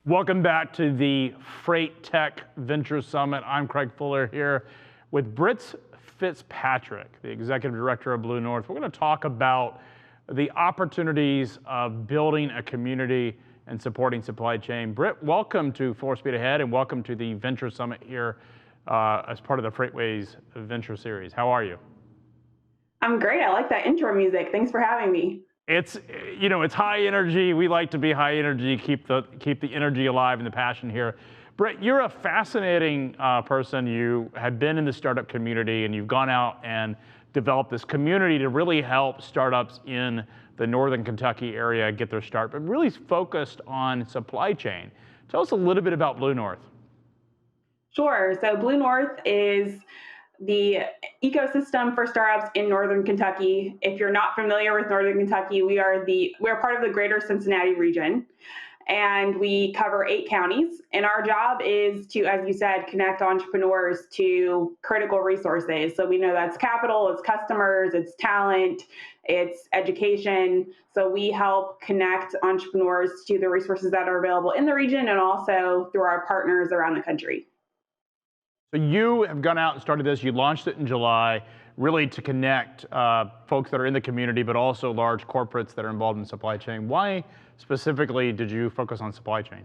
Welcome back to the Freight Tech Venture Summit. I'm Craig Fuller here with Brit Fitzpatrick, the Executive Director of Blue North. We're going to talk about the opportunities of building a community and supporting supply chain. Brit, welcome to Full Speed Ahead and welcome to the Venture Summit here as part of the FreightWaves Venture Series. How are you? I'm great. I like that intro music. Thanks for having me. It's high energy. We like to be high energy, keep the energy alive and the passion here. Brit, you're a fascinating person. You have been in the startup community and you've gone out and developed this community to really help startups in the Northern Kentucky area get their start, but really focused on supply chain. Tell us a little bit about Blue North. Sure. So Blue North is the ecosystem for startups in Northern Kentucky. If you're not familiar with Northern Kentucky, we're part of the greater Cincinnati region, and we cover 8 counties. And our job is to, as you said, connect entrepreneurs to critical resources. So we know that's capital, it's customers, it's talent, it's education. So we help connect entrepreneurs to the resources that are available in the region and also through our partners around the country. So you have gone out and started this. You launched it in July, really to connect folks that are in the community, but also large corporates that are involved in supply chain. Why specifically did you focus on supply chain?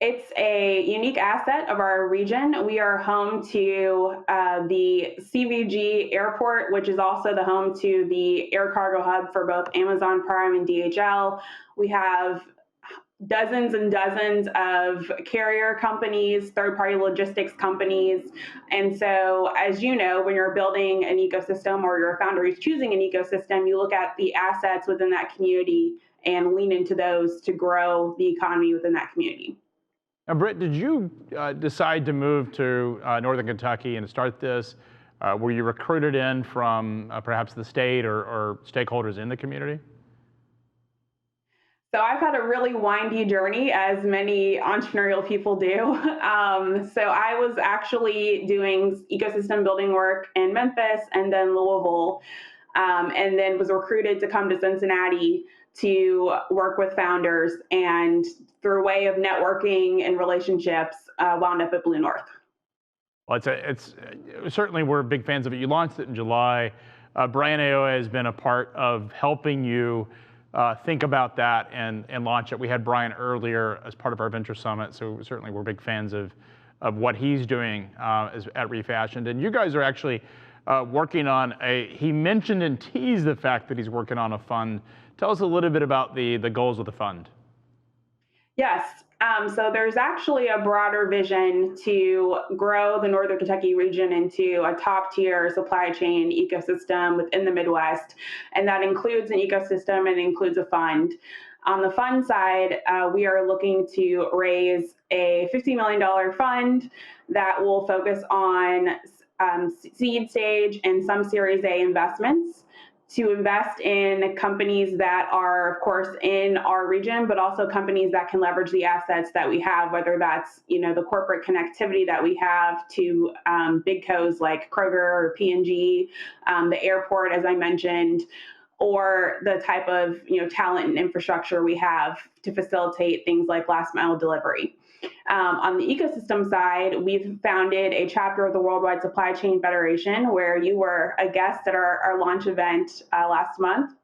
It's a unique asset of our region. We are home to the CVG airport, which is also the home to the air cargo hub for both Amazon Prime and DHL. We have dozens and dozens of carrier companies, third-party logistics companies. And so, as you know, when you're building an ecosystem or you're a founder who's choosing an ecosystem, you look at the assets within that community and lean into those to grow the economy within that community. Now, Brit, did you decide to move to Northern Kentucky and start this? Were you recruited in from perhaps the state or stakeholders in the community? So I've had a really windy journey, as many entrepreneurial people do. So I was actually doing ecosystem building work in Memphis and then Louisville, and then was recruited to come to Cincinnati to work with founders, and through a way of networking and relationships, wound up at Blue North. Well, it's certainly we're big fans of it. You launched it in July. Brian Aoa has been a part of helping you think about that and launch it. We had Brian earlier as part of our Venture Summit, so certainly we're big fans of what he's doing at Refashioned. And you guys are actually working on he mentioned and teased the fact that he's working on a fund. Tell us a little bit about the goals of the fund. Yes. So there's actually a broader vision to grow the Northern Kentucky region into a top-tier supply chain ecosystem within the Midwest, and that includes an ecosystem and includes a fund. On the fund side, we are looking to raise a $50 million fund that will focus on seed stage and some Series A investments, to invest in companies that are, of course, in our region, but also companies that can leverage the assets that we have, whether that's, the corporate connectivity that we have to big cos like Kroger or P&G, the airport, as I mentioned, or the type of, talent and infrastructure we have to facilitate things like last mile delivery. On the ecosystem side, we've founded a chapter of the Worldwide Supply Chain Federation, where you were a guest at our launch event last month.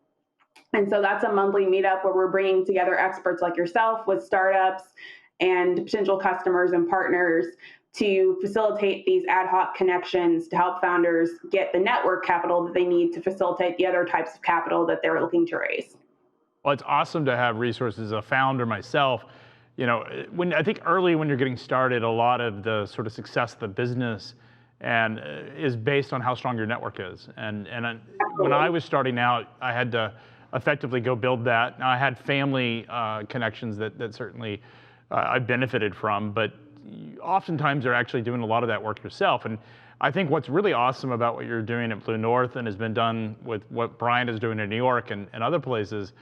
And so that's a monthly meetup where we're bringing together experts like yourself with startups and potential customers and partners to facilitate these ad hoc connections to help founders get the network capital that they need to facilitate the other types of capital that they're looking to raise. Well, it's awesome to have resources. As a founder myself, when I think early when you're getting started, a lot of the sort of success of the business and is based on how strong your network is. And when I was starting out, I had to effectively go build that. Now I had family connections that certainly I benefited from, but oftentimes they're actually doing a lot of that work yourself. And I think what's really awesome about what you're doing at Blue North and has been done with what Brian is doing in New York and other places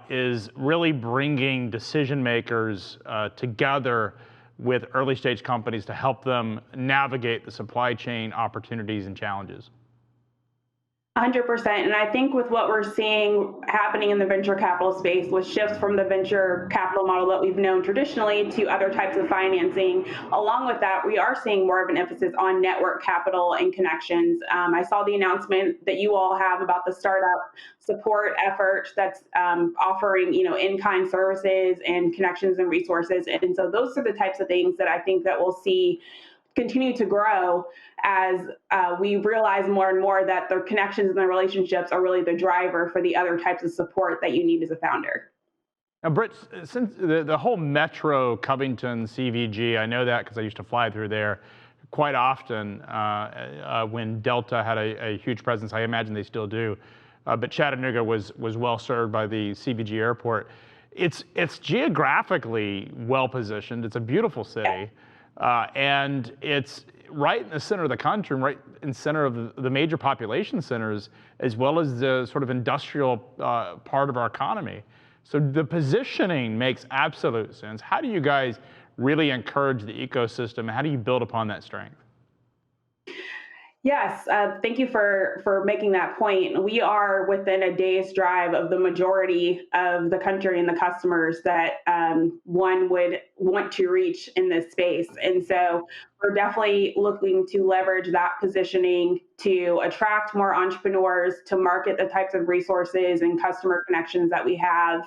is really bringing decision makers together with early stage companies to help them navigate the supply chain opportunities and challenges. 100%. And I think with what we're seeing happening in the venture capital space, with shifts from the venture capital model that we've known traditionally to other types of financing, along with that, we are seeing more of an emphasis on network capital and connections. I saw the announcement that you all have about the startup support effort that's offering, in-kind services and connections and resources. And so those are the types of things that I think that we'll see continue to grow as we realize more and more that the connections and the relationships are really the driver for the other types of support that you need as a founder. Now, Britt, since the whole Metro Covington CVG, I know that because I used to fly through there quite often when Delta had a huge presence. I imagine they still do. But Chattanooga was well served by the CVG airport. It's geographically well positioned. It's a beautiful city. And it's right in the center of the country, right in the center of the major population centers, as well as the sort of industrial part of our economy. So the positioning makes absolute sense. How do you guys really encourage the ecosystem? How do you build upon that strength? Yes, thank you for making that point. We are within a day's drive of the majority of the country and the customers that one would want to reach in this space. And so we're definitely looking to leverage that positioning to attract more entrepreneurs, to market the types of resources and customer connections that we have.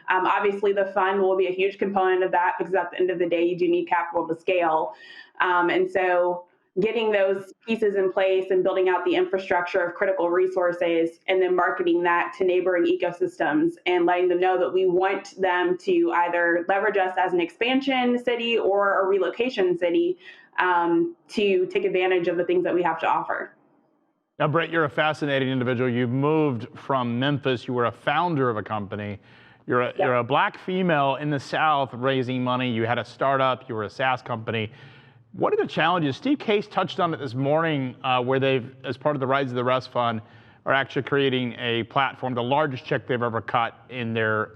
Obviously, the fund will be a huge component of that because at the end of the day, you do need capital to scale. And so getting those pieces in place and building out the infrastructure of critical resources and then marketing that to neighboring ecosystems and letting them know that we want them to either leverage us as an expansion city or a relocation city to take advantage of the things that we have to offer. Now, Brett, you're a fascinating individual. You've moved from Memphis. You were a founder of a company. You're a black female in the South raising money. You had a startup. You were a SaaS company. What are the challenges? Steve Case touched on it this morning, where they've, as part of the Rise of the Rest Fund, are actually creating a platform, the largest check they've ever cut in their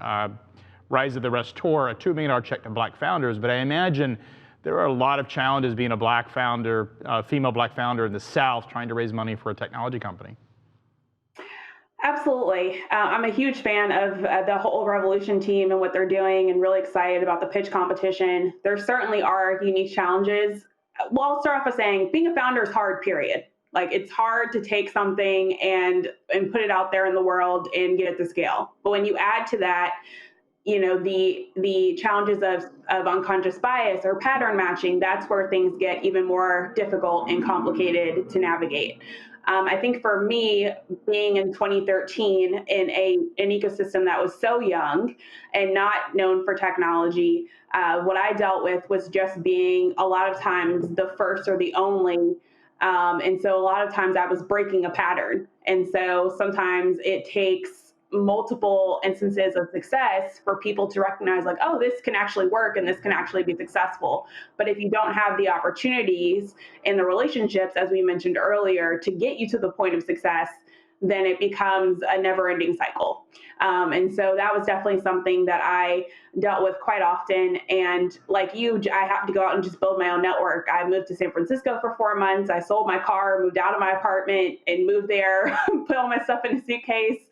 Rise of the Rest tour, a $2 million check to black founders. But I imagine there are a lot of challenges being a black founder, female black founder in the South, trying to raise money for a technology company. Absolutely. I'm a huge fan of the whole Revolution team and what they're doing and really excited about the pitch competition. There certainly are unique challenges. Well, I'll start off by saying being a founder is hard, period. Like it's hard to take something and put it out there in the world and get it to scale. But when you add to that, the challenges of unconscious bias or pattern matching, that's where things get even more difficult and complicated to navigate. I think for me, being in 2013 in an ecosystem that was so young and not known for technology, what I dealt with was just being a lot of times the first or the only. And so a lot of times I was breaking a pattern. And so sometimes it takes multiple instances of success for people to recognize like, oh, this can actually work and this can actually be successful. But if you don't have the opportunities and the relationships, as we mentioned earlier, to get you to the point of success, then it becomes a never-ending cycle. And so that was definitely something that I dealt with quite often. And like you, I had to go out and just build my own network. I moved to San Francisco for 4 months. I sold my car, moved out of my apartment and moved there, put all my stuff in a suitcase,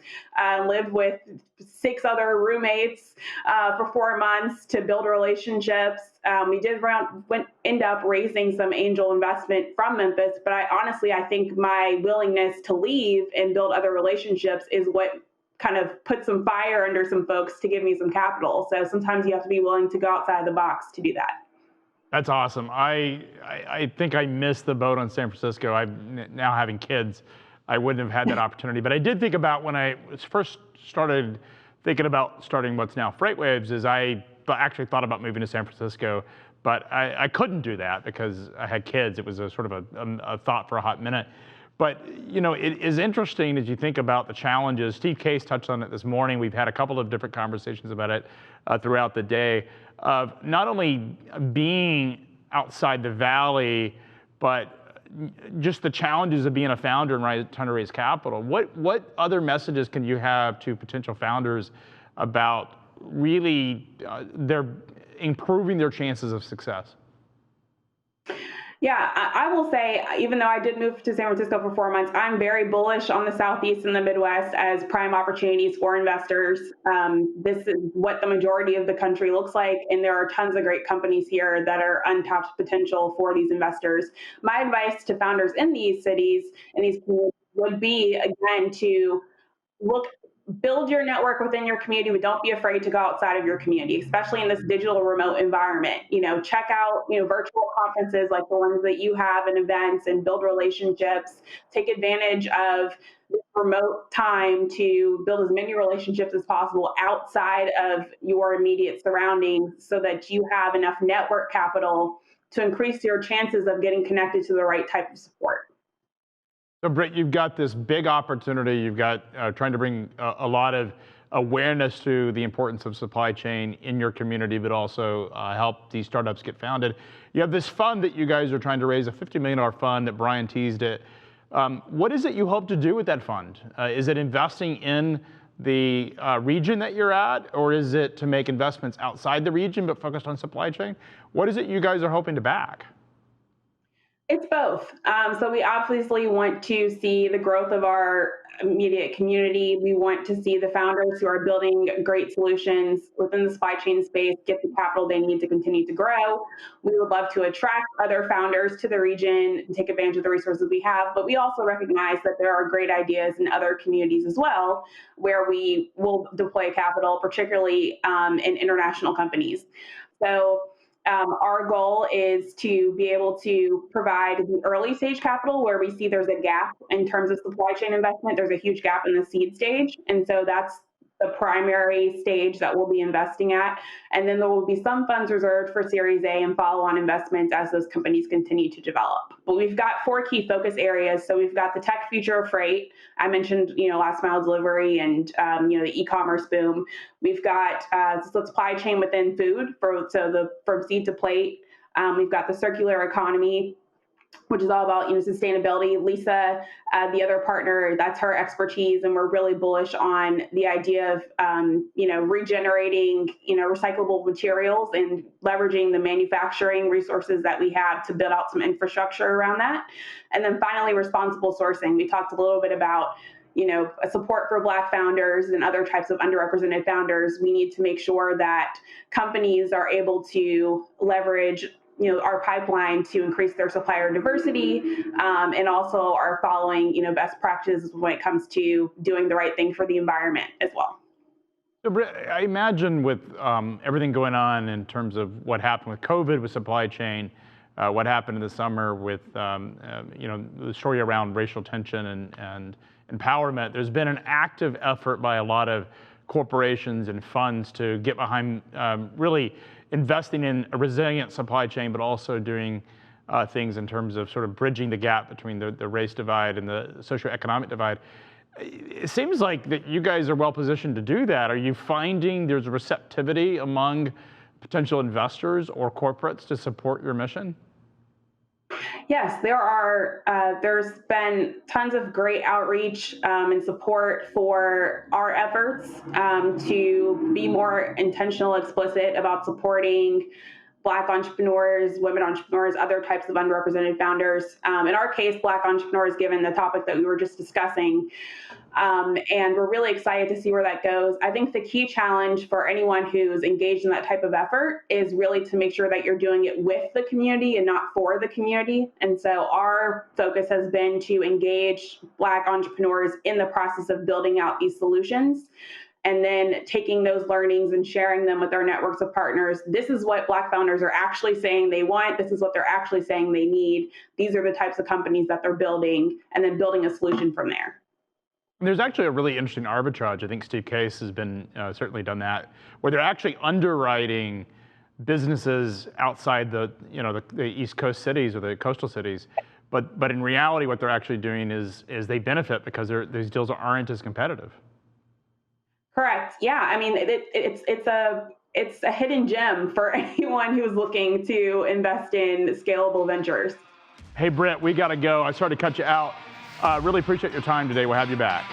lived with 6 other roommates for 4 months to build relationships. We did end up raising some angel investment from Memphis, but I think my willingness to leave and build other relationships is what kind of put some fire under some folks to give me some capital. So sometimes you have to be willing to go outside the box to do that. That's awesome. I think I missed the boat on San Francisco. I'm now having kids. I wouldn't have had that opportunity. But I did think about when I first started thinking about starting what's now FreightWaves, is I actually thought about moving to San Francisco, but I couldn't do that because I had kids. It was a sort of a thought for a hot minute. But it is interesting as you think about the challenges. Steve Case touched on it this morning. We've had a couple of different conversations about it throughout the day, of not only being outside the valley, but just the challenges of being a founder and trying to raise capital. What other messages can you have to potential founders about really improving their chances of success? Yeah, I will say, even though I did move to San Francisco for 4 months, I'm very bullish on the Southeast and the Midwest as prime opportunities for investors. This is what the majority of the country looks like, and there are tons of great companies here that are untapped potential for these investors. My advice to founders in these cities and these communities would be, again, to look build your network within your community, but don't be afraid to go outside of your community, especially in this digital remote environment. Check out, virtual conferences like the ones that you have and events, and build relationships. Take advantage of this remote time to build as many relationships as possible outside of your immediate surroundings so that you have enough network capital to increase your chances of getting connected to the right type of support. So, Britt, you've got this big opportunity. You've got trying to bring a lot of awareness to the importance of supply chain in your community, but also help these startups get founded. You have this fund that you guys are trying to raise, a $50 million fund that Brian teased it. What is it you hope to do with that fund? Is it investing in the region that you're at, or is it to make investments outside the region but focused on supply chain? What is it you guys are hoping to back? It's both. So we obviously want to see the growth of our immediate community. We want to see the founders who are building great solutions within the supply chain space get the capital they need to continue to grow. We would love to attract other founders to the region and take advantage of the resources we have, but we also recognize that there are great ideas in other communities as well where we will deploy capital, particularly in international companies. So our goal is to be able to provide the early stage capital where we see there's a gap in terms of supply chain investment. There's a huge gap in the seed stage. And so that's the primary stage that we'll be investing at. And then there will be some funds reserved for Series A and follow-on investments as those companies continue to develop. But we've got 4 key focus areas. So we've got the tech future of freight. I mentioned, last mile delivery and, the e-commerce boom. We've got supply chain within food, from seed to plate. We've got the circular economy, which is all about sustainability. Lisa, the other partner, that's her expertise, and we're really bullish on the idea of regenerating recyclable materials and leveraging the manufacturing resources that we have to build out some infrastructure around that. And then finally, responsible sourcing. We talked a little bit about a support for Black founders and other types of underrepresented founders. We need to make sure that companies are able to leverage our pipeline to increase their supplier diversity, and also are following best practices when it comes to doing the right thing for the environment as well. So, Britt, I imagine with everything going on in terms of what happened with COVID, with supply chain, what happened in the summer with the story around racial tension and empowerment, there's been an active effort by a lot of corporations and funds to get behind really investing in a resilient supply chain, but also doing things in terms of sort of bridging the gap between the race divide and the socioeconomic divide. It seems like that you guys are well positioned to do that. Are you finding there's a receptivity among potential investors or corporates to support your mission? Yes, there are. There's been tons of great outreach and support for our efforts to be more intentional, explicit about supporting Black entrepreneurs, women entrepreneurs, other types of underrepresented founders. In our case, Black entrepreneurs, given the topic that we were just discussing. And we're really excited to see where that goes. I think the key challenge for anyone who's engaged in that type of effort is really to make sure that you're doing it with the community and not for the community. And so our focus has been to engage Black entrepreneurs in the process of building out these solutions, and then taking those learnings and sharing them with our networks of partners. This is what Black founders are actually saying they want. This is what they're actually saying they need. These are the types of companies that they're building, and then building a solution from there. There's actually a really interesting arbitrage. I think Steve Case has been certainly done that, where they're actually underwriting businesses outside the East Coast cities or the coastal cities, but in reality, what they're actually doing is they benefit because these deals aren't as competitive. Correct. Yeah. I mean, it's a hidden gem for anyone who's looking to invest in scalable ventures. Hey, Britt, we got to go. I started to cut you out. Really appreciate your time today. We'll have you back.